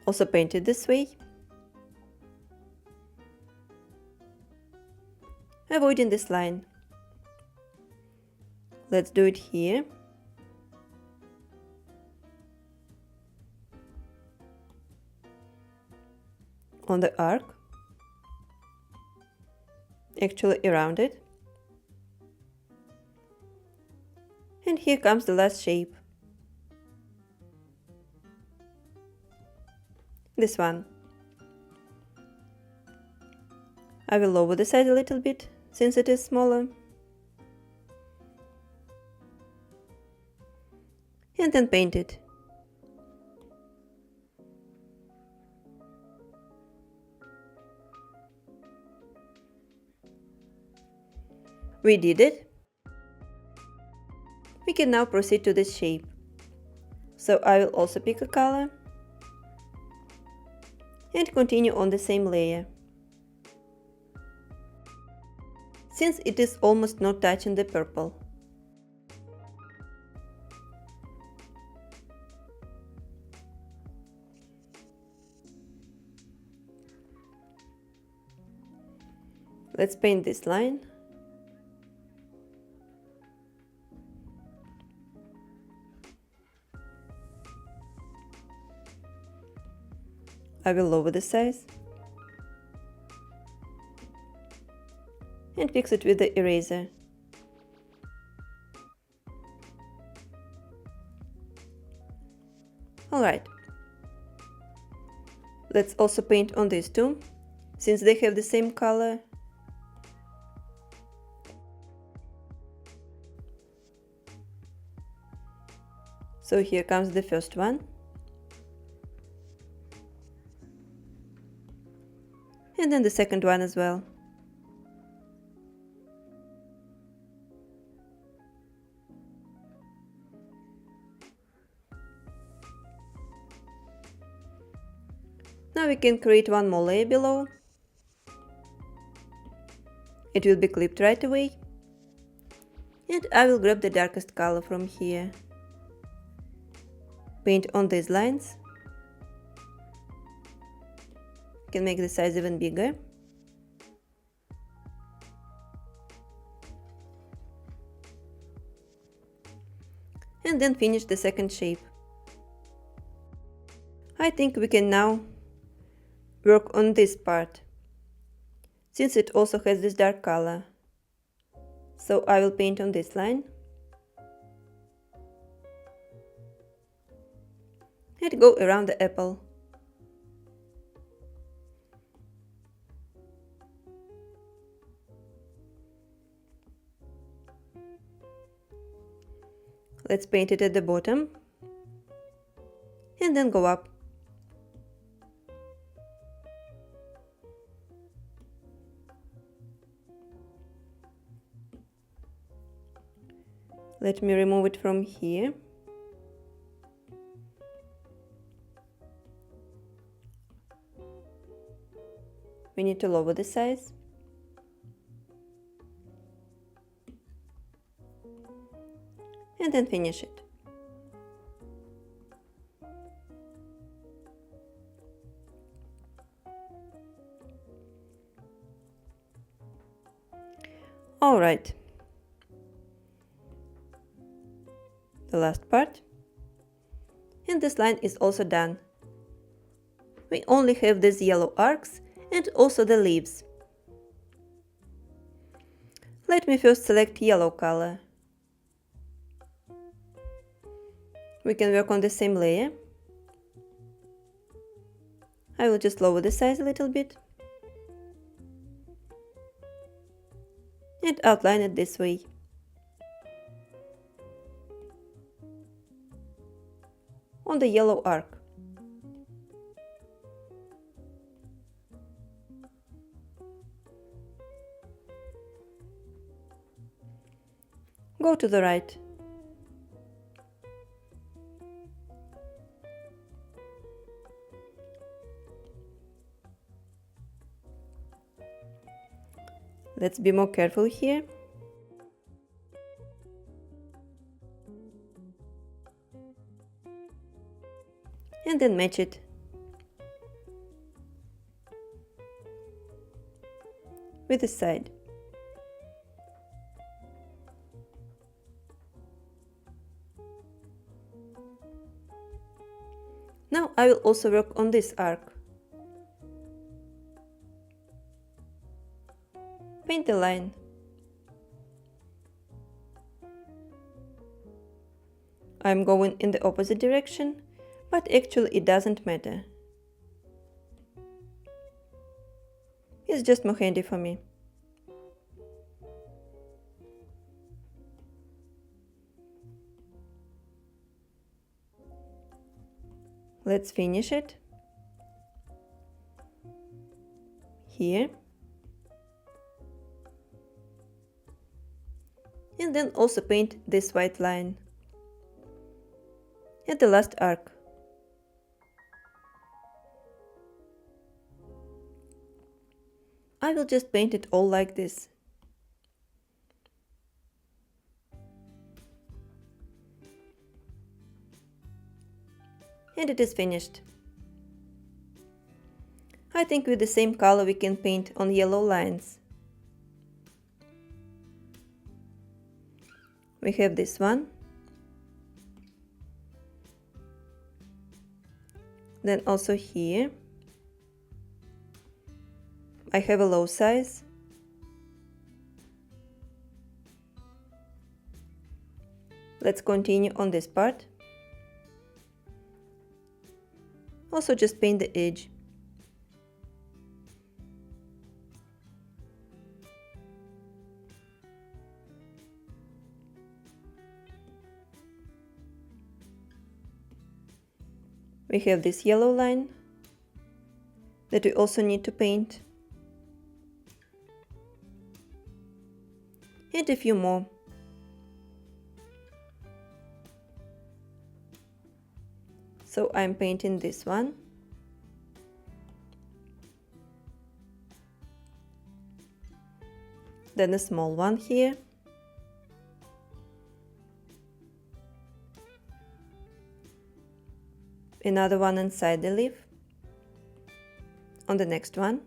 Also paint it this way. Avoiding this line. Let's do it here. On the arc. Actually around it. And here comes the last shape. This one. I will lower the size a little bit, since it is smaller. And then paint it. We did it. We can now proceed to this shape. So I will also pick a color and continue on the same layer. Since it is almost not touching the purple. Let's paint this line. I will lower the size and fix it with the eraser. Alright. Let's also paint on these two, since they have the same color. So here comes the first one. And then the second one as well. Now we can create one more layer below. It will be clipped right away. And I will grab the darkest color from here. Paint on these lines. Can make the size even bigger. And then finish the second shape. I think we can now work on this part, since it also has this dark color. So I will paint on this line. And go around the apple. Let's paint it at the bottom and then go up. Let me remove it from here. We need to lower the size. and then finish it. Alright, the last part, and this line is also done. We only have these yellow arcs and also the leaves. Let me first select yellow color. We can work on the same layer. I will just lower the size a little bit and outline it this way. On the yellow arc. Go to the right. Let's be more careful here. And then match it. With the side. Now I will also work on this arc. Paint the line. I'm going in the opposite direction, but actually it doesn't matter. It's just more handy for me. Let's finish it. Here. And then also paint this white line at the last arc. I will just paint it all like this. And it is finished. I think with the same color we can paint on yellow lines. We have this one. Then also here. I have a low size. Let's continue on this part. Also just paint the edge. We have this yellow line that we also need to paint. And a few more. So I'm painting this one. Then a small one here. Another one inside the leaf. On the next one.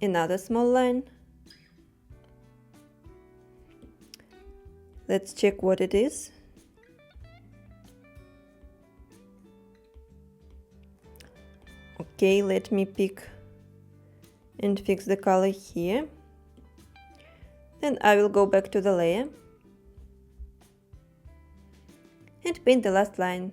Another small line. Let's check what it is. Okay, let me pick and fix the color here. Then I will go back to the layer and paint the last line.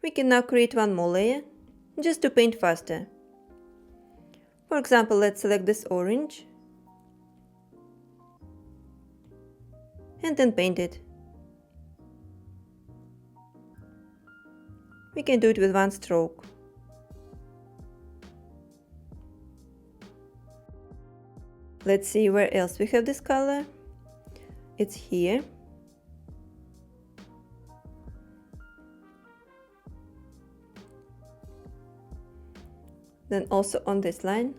We can now create one more layer just to paint faster. For example, let's select this orange and then paint it. We can do it with one stroke. Let's see where else we have this color. It's here. Then also on this line.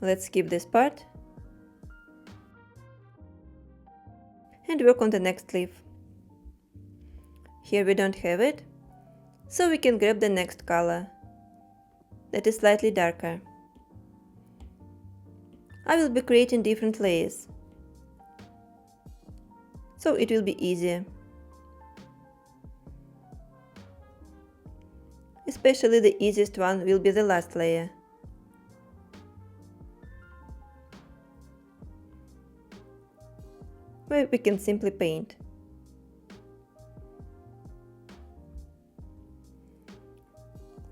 Let's skip this part and work on the next leaf. Here we don't have it, so we can grab the next color that is slightly darker. I will be creating different layers, so it will be easier. Especially the easiest one will be the last layer. Where we can simply paint.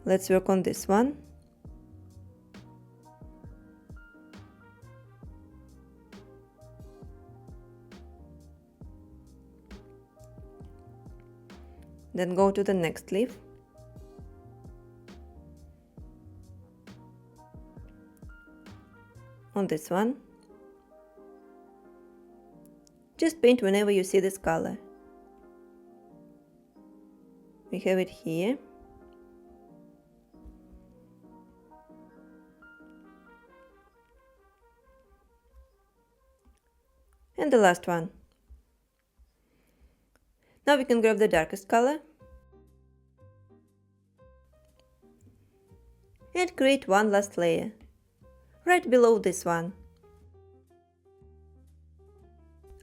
Let's work on this one. Then go to the next leaf. On this one. Just paint whenever you see this color. We have it here. And the last one. Now we can grab the darkest color and create one last layer, right below this one.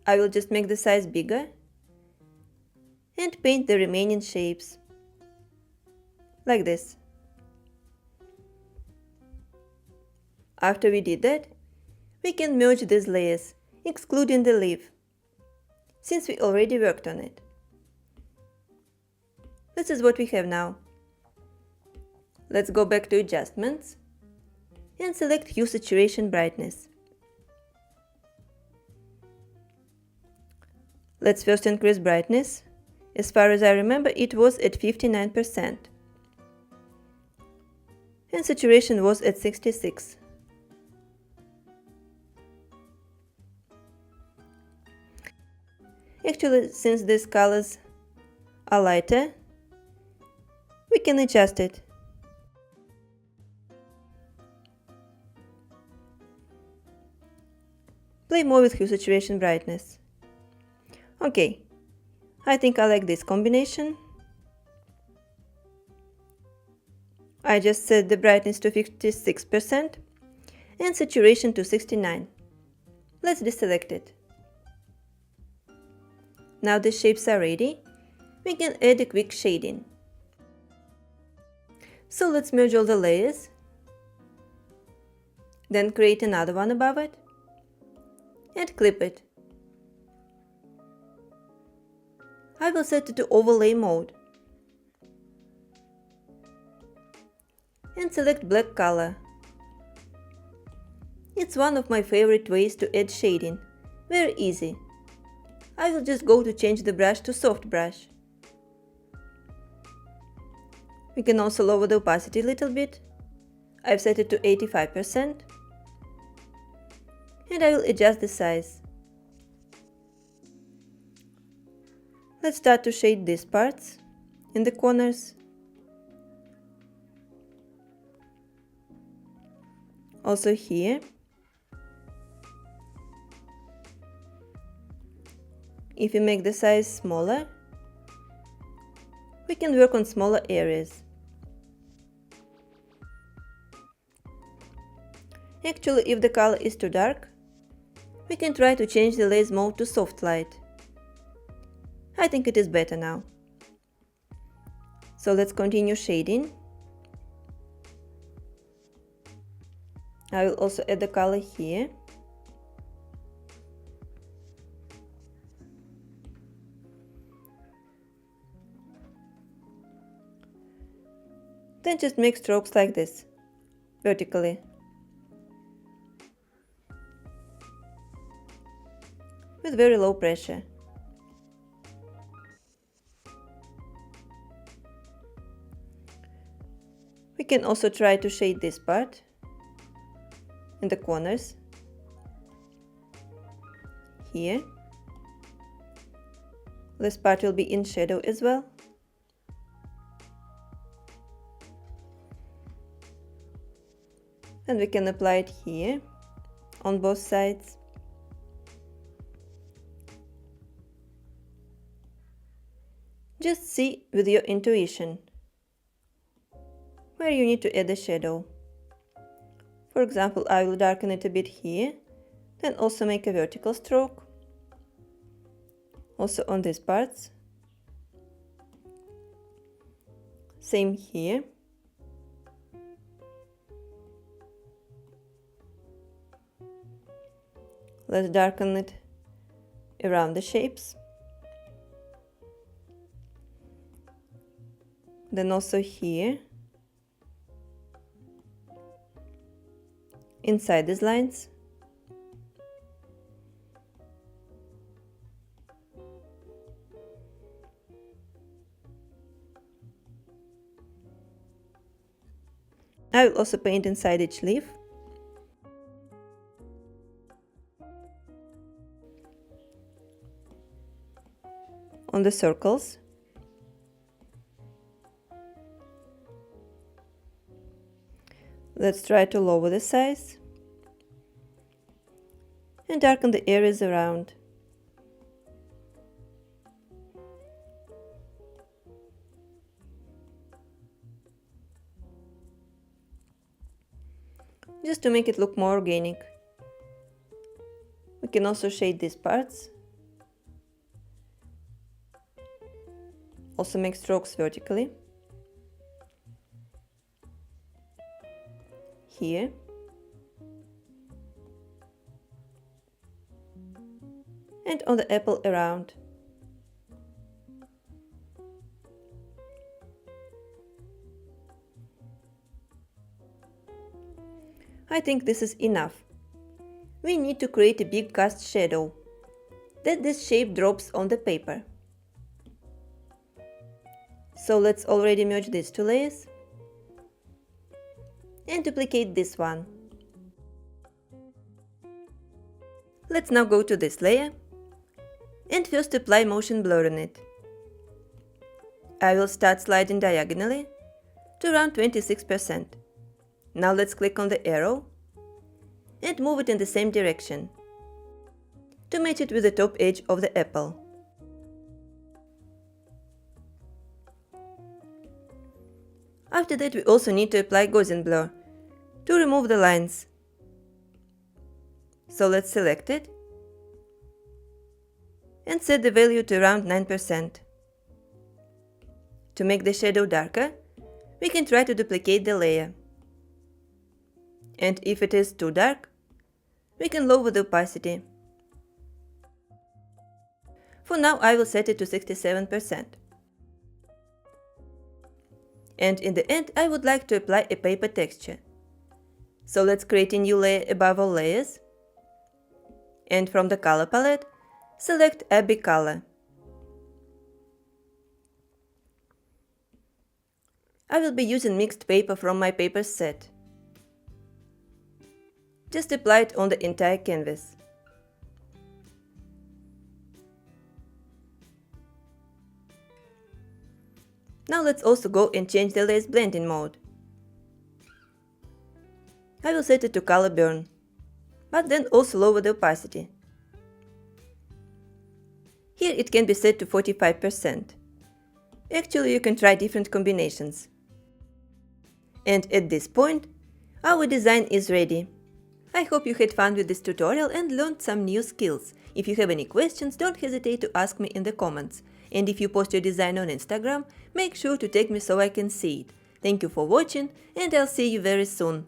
I will just make the size bigger and paint the remaining shapes, like this. After we did that, we can merge these layers, excluding the leaf, since we already worked on it. This is what we have now. Let's go back to adjustments and select hue, saturation, brightness. Let's first increase brightness. As far as I remember, it was at 59%. And saturation was at 66%. Actually, since these colors are lighter, we can adjust it. Play more with hue, saturation, brightness. Okay, I think I like this combination. I just set the brightness to 56% and saturation to 69%. Let's deselect it. Now the shapes are ready, we can add a quick shading. So let's merge all the layers, then create another one above it, and clip it. I will set it to overlay mode, and select black color. It's one of my favorite ways to add shading, very easy. I will just go to change the brush to soft brush. We can also lower the opacity a little bit. I've set it to 85%. And I will adjust the size. Let's start to shade these parts in the corners. Also here. If we make the size smaller, we can work on smaller areas. Actually, if the color is too dark, we can try to change the lace mode to soft light. I think it is better now. So let's continue shading. I will also add the color here. Then just make strokes like this, vertically. With very low pressure. We can also try to shade this part in the corners, here, This part will be in shadow as well. And we can apply it here on both sides. Just see with your intuition where you need to add a shadow. For example, I will darken it a bit here, then also make a vertical stroke, also on these parts. Same here. Let's darken it around the shapes. Then also here, inside these lines. I will also paint inside each leaf. On the circles. Let's try to lower the size and darken the areas around. Just to make it look more organic. We can also shade these parts. Also make strokes vertically. Here. And on the apple around. I think this is enough. We need to create a big cast shadow, that this shape drops on the paper. So let's already merge these two layers and duplicate this one. Let's now go to this layer and first apply motion blur on it. I will start sliding diagonally to around 26%. Now let's click on the arrow and move it in the same direction to match it with the top edge of the apple. After that, we also need to apply Gaussian blur to remove the lines. So let's select it and set the value to around 9%. To make the shadow darker, we can try to duplicate the layer. And if it is too dark, we can lower the opacity. For now, I will set it to 67%. And in the end, I would like to apply a paper texture. So let's create a new layer above all layers. And from the color palette, select Abbey Color. I will be using mixed paper from my paper set. Just apply it on the entire canvas. Now let's also go and change the layer's blending mode. I will set it to color burn, but then also lower the opacity. Here it can be set to 45%. Actually, you can try different combinations. And at this point, our design is ready. I hope you had fun with this tutorial and learned some new skills. If you have any questions, don't hesitate to ask me in the comments. And if you post your design on Instagram, make sure to tag me so I can see it. Thank you for watching, and I'll see you very soon.